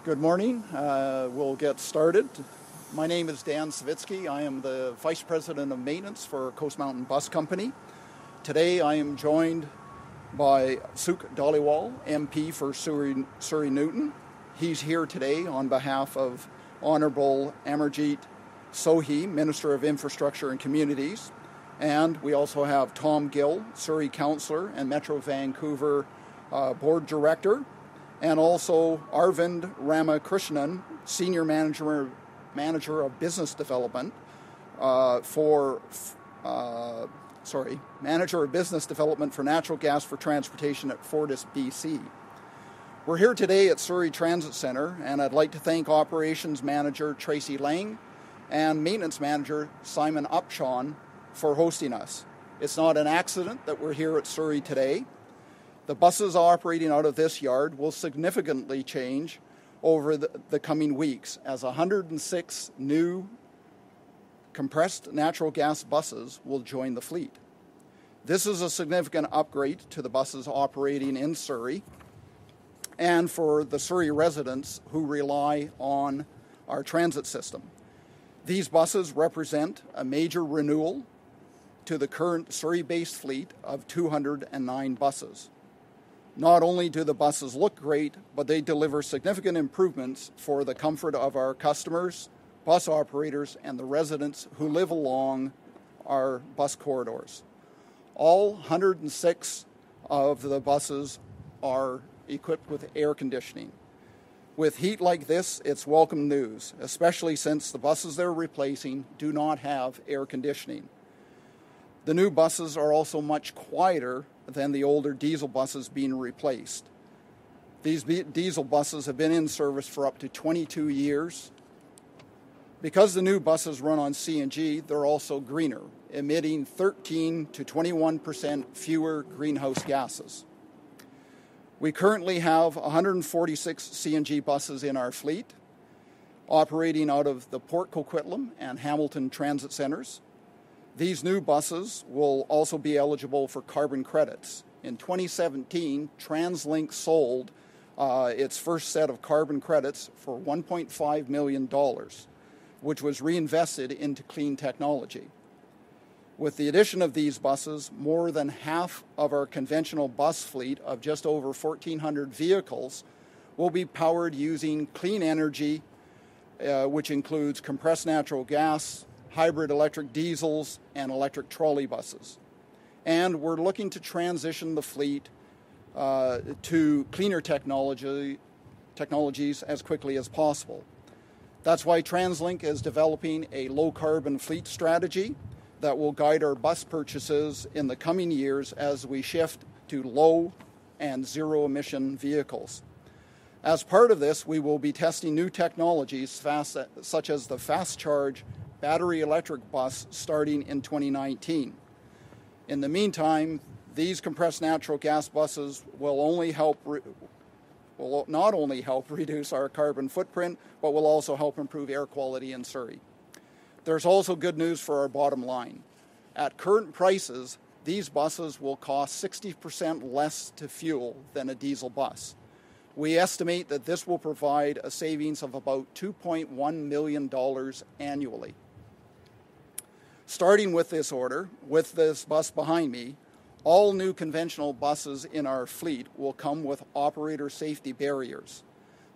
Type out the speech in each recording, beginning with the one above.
Good morning. We'll get started. My name is Dan Savitsky. I am the Vice President of Maintenance for Coast Mountain Bus Company. Today I am joined by Suk Dhaliwal, MP for Surrey Newton. He's here today on behalf of Honourable Amarjeet Sohi, Minister of Infrastructure and Communities. And we also have Tom Gill, Surrey Councillor and Metro Vancouver Board Director. And also Arvind Ramakrishnan, Senior Manager of Business Development Manager of Business Development for Natural Gas for Transportation at Fortis, BC. We're here today at Surrey Transit Centre, and I'd like to thank Operations Manager Tracy Lang and Maintenance Manager Simon Upshawn for hosting us. It's not an accident that we're here at Surrey today. The buses operating out of this yard will significantly change over the coming weeks as 106 new compressed natural gas buses will join the fleet. This is a significant upgrade to the buses operating in Surrey and for the Surrey residents who rely on our transit system. These buses represent a major renewal to the current Surrey-based fleet of 209 buses. Not only do the buses look great, but they deliver significant improvements for the comfort of our customers, bus operators, and the residents who live along our bus corridors. All 106 of the buses are equipped with air conditioning. With heat like this, it's welcome news, especially since the buses they're replacing do not have air conditioning. The new buses are also much quieter than the older diesel buses being replaced. These diesel buses have been in service for up to 22 years. Because the new buses run on CNG, they're also greener, emitting 13 to 21% fewer greenhouse gases. We currently have 146 CNG buses in our fleet, operating out of the Port Coquitlam and Hamilton transit centres. These new buses will also be eligible for carbon credits. In 2017, TransLink sold its first set of carbon credits for $1.5 million, which was reinvested into clean technology. With the addition of these buses, more than half of our conventional bus fleet of just over 1,400 vehicles will be powered using clean energy, which includes compressed natural gas, hybrid electric diesels, and electric trolley buses. And we're looking to transition the fleet to cleaner technologies as quickly as possible. That's why TransLink is developing a low-carbon fleet strategy that will guide our bus purchases in the coming years as we shift to low and zero-emission vehicles. As part of this, we will be testing new technologies such as the fast charge battery electric bus starting in 2019. In the meantime, these compressed natural gas buses will not only help reduce our carbon footprint, but will also help improve air quality in Surrey. There's also good news for our bottom line. At current prices, these buses will cost 60% less to fuel than a diesel bus. We estimate that this will provide a savings of about $2.1 million annually. Starting with this order, with this bus behind me, all new conventional buses in our fleet will come with operator safety barriers.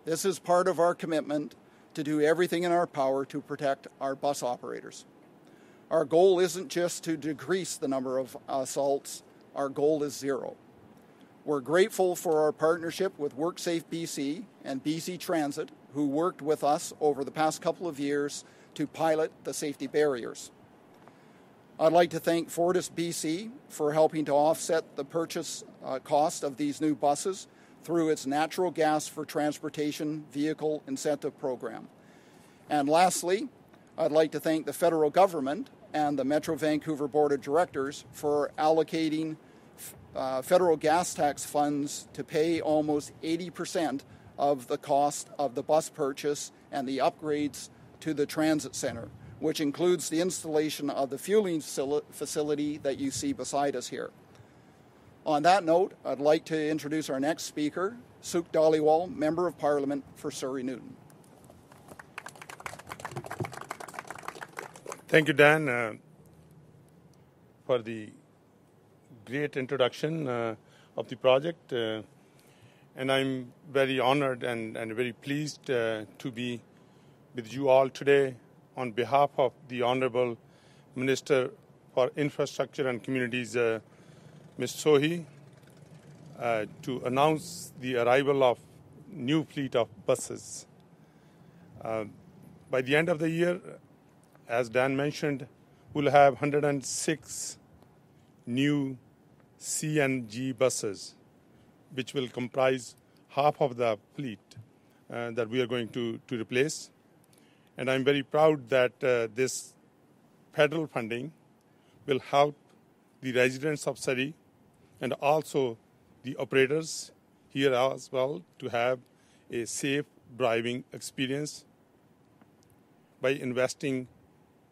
This is part of our commitment to do everything in our power to protect our bus operators. Our goal isn't just to decrease the number of assaults, our goal is zero. We're grateful for our partnership with WorkSafe BC and BC Transit, who worked with us over the past couple of years to pilot the safety barriers. I'd like to thank Fortis BC for helping to offset the purchase cost of these new buses through its Natural Gas for Transportation Vehicle Incentive Program. And lastly, I'd like to thank the federal government and the Metro Vancouver Board of Directors for allocating federal gas tax funds to pay almost 80% of the cost of the bus purchase and the upgrades to the transit centre, which includes the installation of the fueling facility that you see beside us here. On that note, I'd like to introduce our next speaker, Suk Dhaliwal, Member of Parliament for Surrey Newton. Thank you, Dan, for the great introduction of the project. And I'm very honored and very pleased to be with you all today on behalf of the Honorable Minister for Infrastructure and Communities, Ms. Sohi, to announce the arrival of new fleet of buses. By the end of the year, as Dan mentioned, we'll have 106 new CNG buses, which will comprise half of the fleet that we are going to replace. And I'm very proud that this federal funding will help the residents of Surrey and also the operators here as well to have a safe driving experience by investing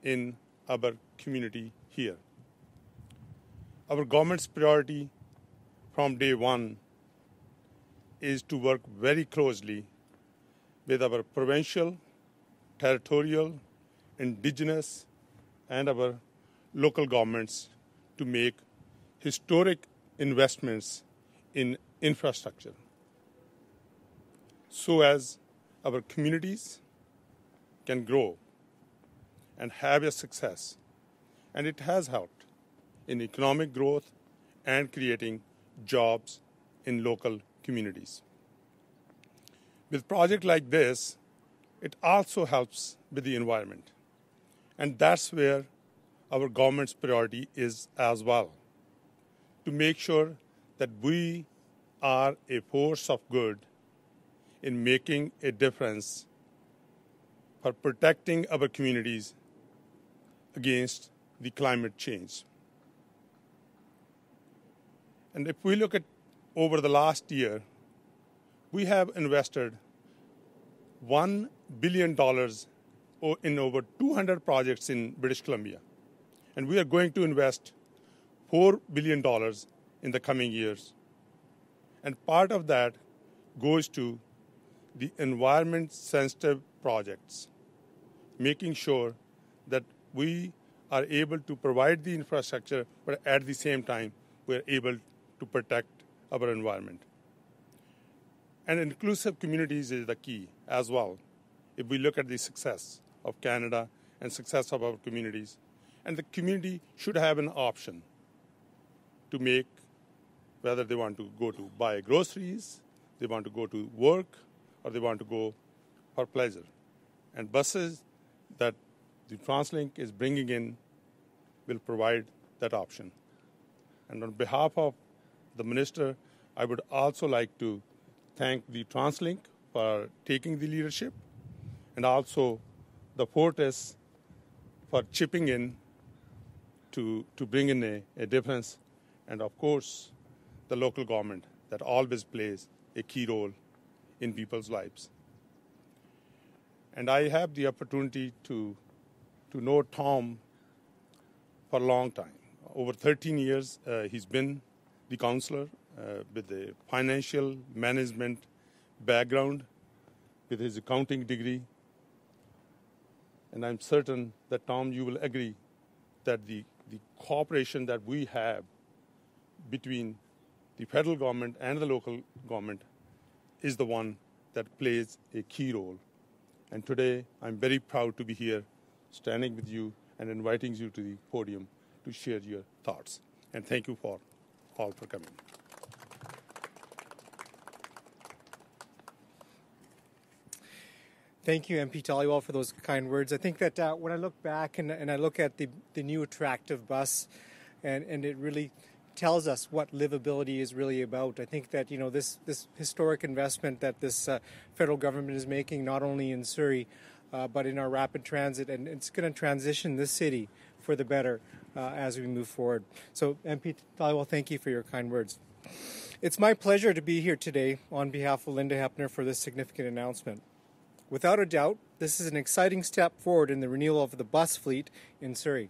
in our community here. Our government's priority from day one is to work very closely with our provincial, territorial, indigenous, and our local governments to make historic investments in infrastructure so as our communities can grow and have a success. And it has helped in economic growth and creating jobs in local communities. With projects like this, it also helps with the environment. And that's where our government's priority is as well, to make sure that we are a force of good in making a difference for protecting our communities against the climate change. And if we look at over the last year, we have invested $1 billion in over 200 projects in British Columbia. And we are going to invest $4 billion in the coming years. And part of that goes to the environment-sensitive projects, making sure that we are able to provide the infrastructure, but at the same time, we're able to protect our environment. And inclusive communities is the key as well. If we look at the success of Canada and success of our communities, and the community should have an option to make whether they want to go to buy groceries, they want to go to work, or they want to go for pleasure. And buses that the TransLink is bringing in will provide that option. And on behalf of the Minister, I would also like to thank the TransLink for taking the leadership and also the Fortis for chipping in to bring in a difference, and of course the local government that always plays a key role in people's lives. And I have the opportunity to know Tom for a long time. Over 13 years, he's been the counselor with a financial management background, with his accounting degree. And I'm certain that, Tom, you will agree that the cooperation that we have between the federal government and the local government is the one that plays a key role. And today, I'm very proud to be here, standing with you and inviting you to the podium to share your thoughts. And thank you all for coming. Thank you, MP Dhaliwal, for those kind words. I think that when I look back and I look at the new attractive bus, and it really tells us what livability is really about. I think that, this historic investment that this federal government is making, not only in Surrey, but in our rapid transit, and it's going to transition this city for the better as we move forward. So, MP Dhaliwal, thank you for your kind words. It's my pleasure to be here today on behalf of Linda Hepner for this significant announcement. Without a doubt, this is an exciting step forward in the renewal of the bus fleet in Surrey,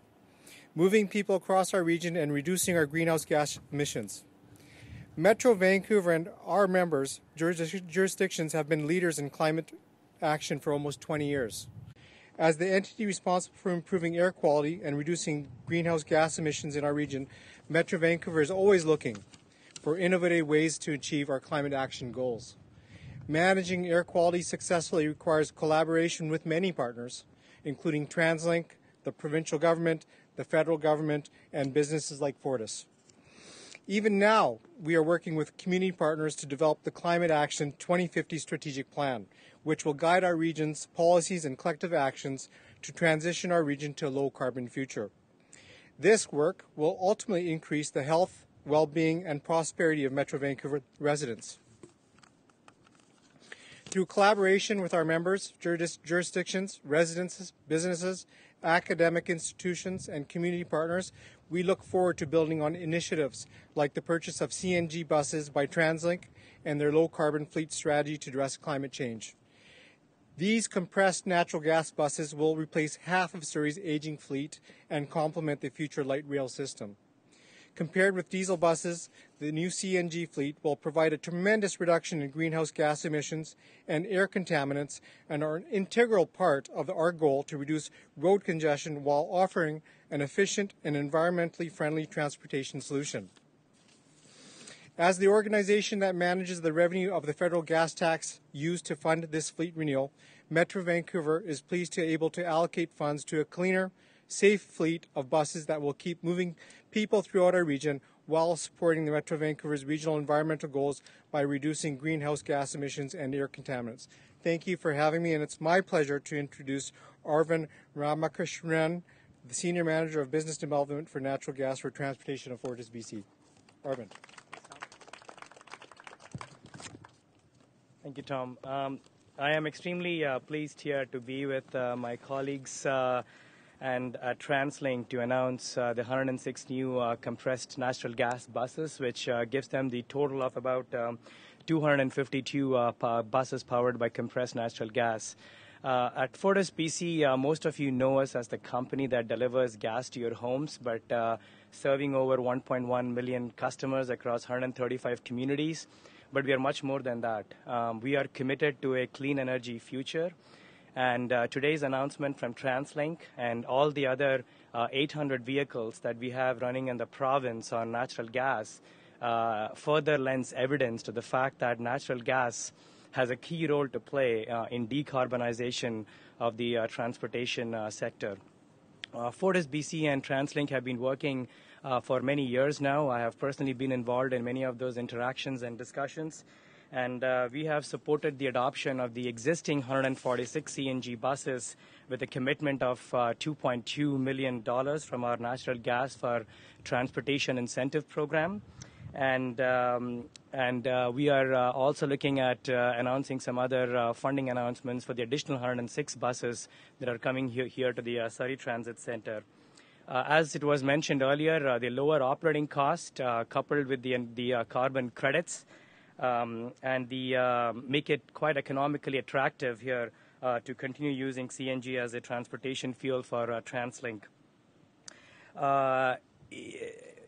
moving people across our region and reducing our greenhouse gas emissions. Metro Vancouver and our members, jurisdictions, have been leaders in climate action for almost 20 years. As the entity responsible for improving air quality and reducing greenhouse gas emissions in our region, Metro Vancouver is always looking for innovative ways to achieve our climate action goals. Managing air quality successfully requires collaboration with many partners, including TransLink, the provincial government, the federal government, and businesses like Fortis. Even now, we are working with community partners to develop the Climate Action 2050 Strategic Plan, which will guide our region's policies and collective actions to transition our region to a low-carbon future. This work will ultimately increase the health, well-being, and prosperity of Metro Vancouver residents. Through collaboration with our members, jurisdictions, residents, businesses, academic institutions, and community partners, we look forward to building on initiatives like the purchase of CNG buses by TransLink and their low-carbon fleet strategy to address climate change. These compressed natural gas buses will replace half of Surrey's aging fleet and complement the future light rail system. Compared with diesel buses, the new CNG fleet will provide a tremendous reduction in greenhouse gas emissions and air contaminants and are an integral part of our goal to reduce road congestion while offering an efficient and environmentally friendly transportation solution. As the organization that manages the revenue of the federal gas tax used to fund this fleet renewal, Metro Vancouver is pleased to be able to allocate funds to a cleaner, safe fleet of buses that will keep moving people throughout our region while supporting the Metro Vancouver's regional environmental goals by reducing greenhouse gas emissions and air contaminants. Thank you for having me, and it's my pleasure to introduce Arvind Maccachren, the Senior Manager of Business Development for Natural Gas for Transportation of Fortis, BC. Arvind. Thank you, Tom. I am extremely pleased here to be with my colleagues and at TransLink to announce the 106 new compressed natural gas buses, which gives them the total of about 252 buses powered by compressed natural gas. At Fortis BC, most of you know us as the company that delivers gas to your homes, but serving over 1.1 million customers across 135 communities. But we are much more than that. We are committed to a clean energy future. And today's announcement from TransLink and all the other 800 vehicles that we have running in the province on natural gas further lends evidence to the fact that natural gas has a key role to play in decarbonization of the transportation sector. Fortis BC and TransLink have been working for many years now. I have personally been involved in many of those interactions and discussions. And we have supported the adoption of the existing 146 CNG buses with a commitment of $2.2 million from our Natural Gas for Transportation Incentive Program. And we are also looking at announcing some other funding announcements for the additional 106 buses that are coming here to the Surrey Transit Center. As it was mentioned earlier, the lower operating cost coupled with the carbon credits and the make it quite economically attractive here to continue using CNG as a transportation fuel for TransLink.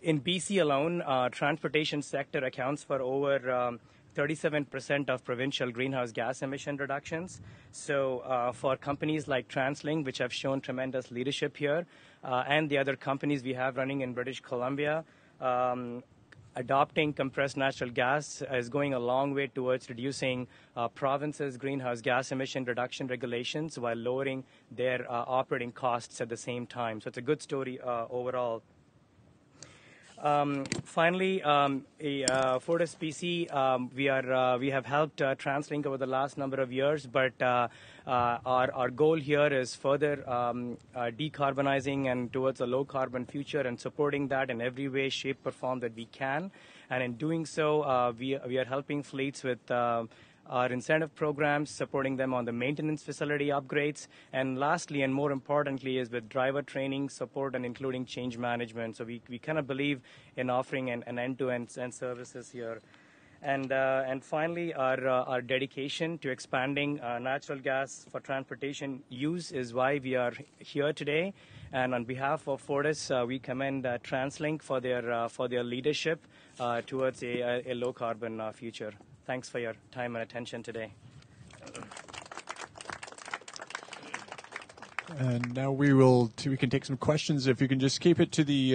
In BC alone, transportation sector accounts for over 37% of provincial greenhouse gas emission reductions. So for companies like TransLink, which have shown tremendous leadership here, and the other companies we have running in British Columbia, adopting compressed natural gas is going a long way towards reducing provinces' greenhouse gas emission reduction regulations while lowering their operating costs at the same time. So it's a good story overall. Finally, Fortis BC, we have helped TransLink over the last number of years, but our goal here is further decarbonizing and towards a low-carbon future and supporting that in every way, shape, or form that we can. And in doing so, we are helping fleets with our incentive programs, supporting them on the maintenance facility upgrades, and lastly and more importantly is with driver training, support, and including change management. So we kind of believe in offering an end-to-end services here. And finally, our dedication to expanding natural gas for transportation use is why we are here today. And on behalf of Fortis, we commend TransLink for their leadership towards a low carbon future. Thanks for your time and attention today. And now we can take some questions. If you can just keep it to the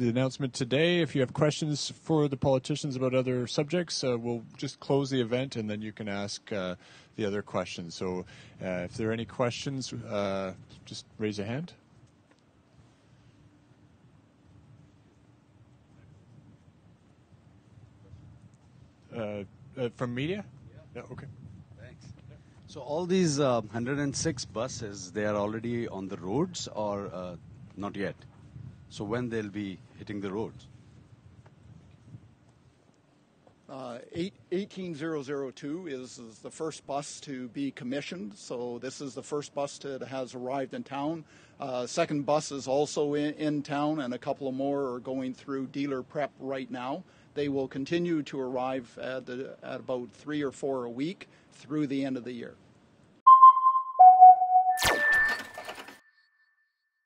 announcement today. If you have questions for the politicians about other subjects, we'll just close the event and then you can ask the other questions. So if there are any questions, just raise a hand. From media? Yeah, okay. So all these 106 buses, they are already on the roads or not yet? So when they'll be hitting the roads? 18002 is the first bus to be commissioned. So this is the first bus that has arrived in town. Second bus is also in town, and a couple of more are going through dealer prep right now. They will continue to arrive at about 3 or 4 a week through the end of the year.